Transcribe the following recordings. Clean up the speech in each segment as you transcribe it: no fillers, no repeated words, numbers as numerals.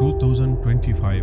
2025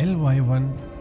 LY-1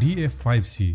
DF-5C।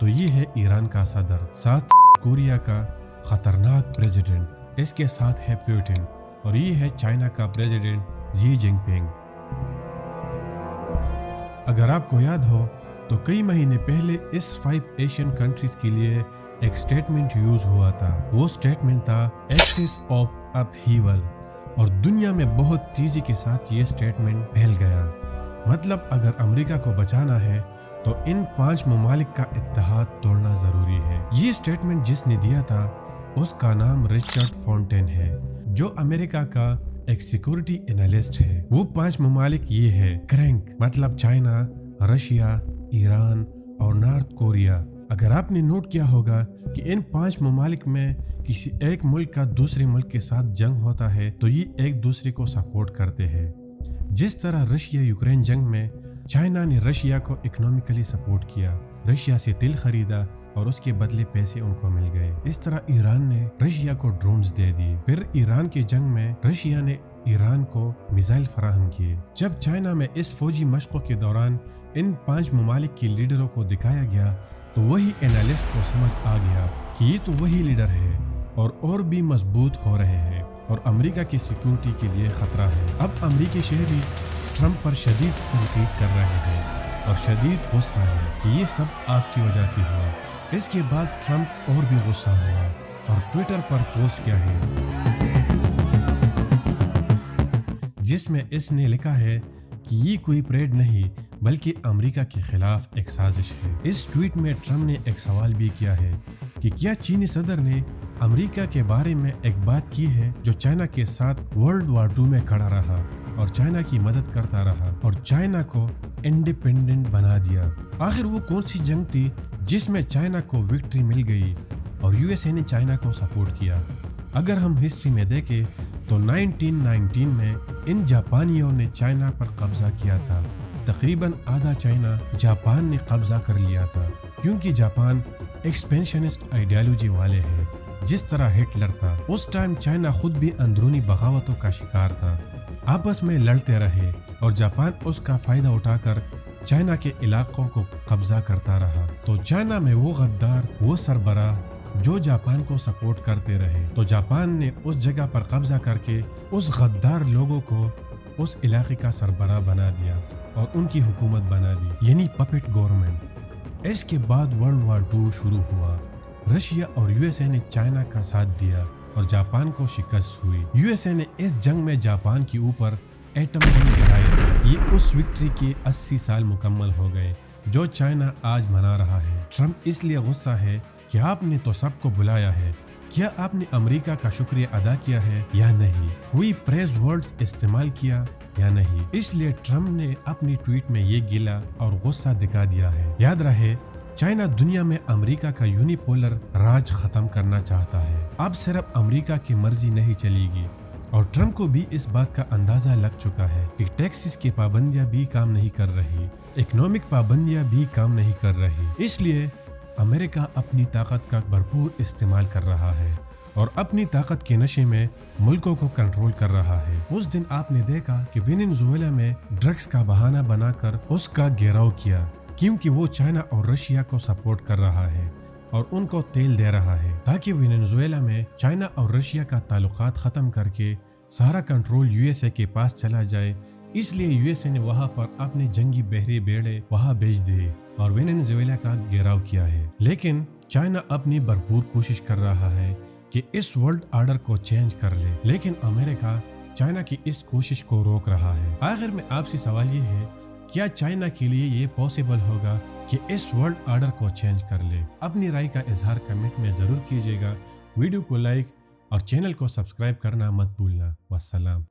تو یہ ہے ایران کا صدر، ساتھ کوریا کا خطرناک پریزیڈنٹ، اس کے ساتھ ہے پیوٹن، اور یہ ہے چائنا کا پریزیڈنٹ جی جنگ پنگ۔ اگر آپ کو یاد ہو تو کئی مہینے پہلے اس 5 ایشین کنٹریز کے لیے ایک سٹیٹمنٹ یوز ہوا تھا، وہ سٹیٹمنٹ تھا ایکسس آف اپ ہیول، اور دنیا میں بہت تیزی کے ساتھ یہ سٹیٹمنٹ پھیل گیا۔ مطلب اگر امریکہ کو بچانا ہے تو ان 5 ممالک کا اتحاد توڑنا ضروری ہے۔ یہ سٹیٹمنٹ جس نے دیا تھا اس کا نام رچرڈ فونٹین ہے، جو امریکہ کا ایک سیکورٹی انالسٹ ہے۔ وہ 5 ممالک یہ ہے کرینک، مطلب چائنا، رشیا، ایران اور نارتھ کوریا۔ اگر آپ نے نوٹ کیا ہوگا کہ ان 5 ممالک میں کسی ایک ملک کا دوسرے ملک کے ساتھ جنگ ہوتا ہے تو یہ ایک دوسرے کو سپورٹ کرتے ہیں۔ جس طرح رشیا یوکرین جنگ میں چائنا نے رشیا کو اکنامکلی سپورٹ کیا، رشیا سے تیل خریدا اور اس کے بدلے پیسے ان کو مل گئے۔ اس طرح ایران نے رشیا کو ڈرونز دے دیے، پھر ایران کے جنگ میں رشیا نے ایران کو میزائل فراہم کیے۔ جب چائنا میں اس فوجی مشقوں کے دوران ان 5 ممالک کے لیڈروں کو دکھایا گیا تو وہی انالسٹ کو سمجھ آ گیا کہ یہ تو وہی لیڈر ہے اور بھی مضبوط ہو رہے ہیں اور امریکہ کی سیکورٹی کے لیے خطرہ ہے۔ اب امریکی شہری ٹرمپ پر شدید تنقید کر رہے ہیں اور شدید غصہ ہے کہ یہ سب آپ کی وجہ سے ہوا۔ اس کے بعد ٹرمپ اور بھی غصہ ہوا اور ٹویٹر پر پوسٹ کیا ہے جس میں اس نے لکھا ہے کہ یہ کوئی پریڈ نہیں بلکہ امریکہ کے خلاف ایک سازش ہے۔ اس ٹویٹ میں ٹرمپ نے ایک سوال بھی کیا ہے کہ کیا چینی صدر نے امریکہ کے بارے میں ایک بات کی ہے جو چائنا کے ساتھ ورلڈ وار 2 میں کھڑا رہا اور چائنا کی مدد کرتا رہا اور چائنا کو انڈیپینڈنٹ بنا دیا۔ آخر وہ کون سی جنگ تھی جس میں چائنا کو وکٹری مل گئی اور یو ایس اے نے چائنا کو سپورٹ کیا؟ اگر ہم ہسٹری میں دیکھیں تو 1919 میں ان جاپانیوں نے چائنا پر قبضہ کیا تھا۔ تقریباً آدھا چائنا جاپان نے قبضہ کر لیا تھا، کیونکہ جاپان ایکسپینشنسٹ آئیڈیالوجی والے ہیں جس طرح ہٹلر تھا۔ اس ٹائم چائنا خود بھی اندرونی بغاوتوں کا شکار تھا، آپس میں لڑتے رہے اور جاپان اس کا فائدہ اٹھا کر چائنا کے علاقوں کو قبضہ کرتا رہا۔ تو چائنا میں وہ غدار، وہ سربراہ جو جاپان کو سپورٹ کرتے رہے، تو جاپان نے اس جگہ پر قبضہ کر کے اس غدار لوگوں کو اس علاقے کا سربراہ بنا دیا اور ان کی حکومت بنا دی، یعنی پپٹ گورنمنٹ۔ اس کے بعد ورلڈ وار 2 شروع ہوا۔ رشیا اور یو ایس اے نے چائنا کا ساتھ دیا اور جاپان کو شکست ہوئی۔ یو ایس اے نے اس جنگ میں جاپان کے اوپر ایٹم بم گرائے۔ یہ اس وکٹری کے 80 سال مکمل ہو گئے جو چائنا آج منا رہا ہے۔ ٹرمپ اس لیے غصہ ہے کہ آپ نے تو سب کو بلایا ہے، کیا آپ نے امریکہ کا شکریہ ادا کیا ہے یا نہیں؟ کوئی پریز ورڈز استعمال کیا یا نہیں؟ اس لیے ٹرمپ نے اپنی ٹویٹ میں یہ گلہ اور غصہ دکھا دیا ہے۔ یاد رہے، چائنا دنیا میں امریکہ کا یونیپولر راج ختم کرنا چاہتا ہے۔ اب صرف امریکہ کی مرضی نہیں چلے گی، اور ٹرمپ کو بھی اس بات کا اندازہ لگ چکا ہے کہ ٹیکسز کی پابندیاں بھی کام نہیں کر رہی، اکنامک پابندیاں بھی کام نہیں کر رہی۔ اس لیے امریکہ اپنی طاقت کا بھرپور استعمال کر رہا ہے اور اپنی طاقت کے نشے میں ملکوں کو کنٹرول کر رہا ہے۔ اس دن آپ نے دیکھا کہ وینزویلا میں ڈرگز کا بہانہ بنا کر اس کا گھیراؤ کیا، کیونکہ وہ چائنا اور رشیا کو سپورٹ کر رہا ہے اور ان کو تیل دے رہا ہے، تاکہ وینزویلا میں چائنا اور رشیا کا تعلقات ختم کر کے سارا کنٹرول یو ایس اے کے پاس چلا جائے۔ اس لیے یو ایس اے نے وہاں پر اپنے جنگی بحری بیڑے وہاں بھیج دیے اور وینزویلا کا گھیراؤ کیا ہے۔ لیکن چائنا اپنی بھرپور کوشش کر رہا ہے کہ اس ورلڈ آرڈر کو چینج کر لے، لیکن امریکہ چائنا کی اس کوشش کو روک رہا ہے۔ آخر میں آپ سے سوال یہ ہے، کیا چائنا کے لیے یہ پاسبل ہوگا کہ اس ورلڈ آرڈر کو چینج کر لے؟ اپنی رائے کا اظہار کمنٹ میں ضرور کیجیے گا، ویڈیو کو لائک اور چینل کو سبسکرائب کرنا مت بھولنا۔ والسلام۔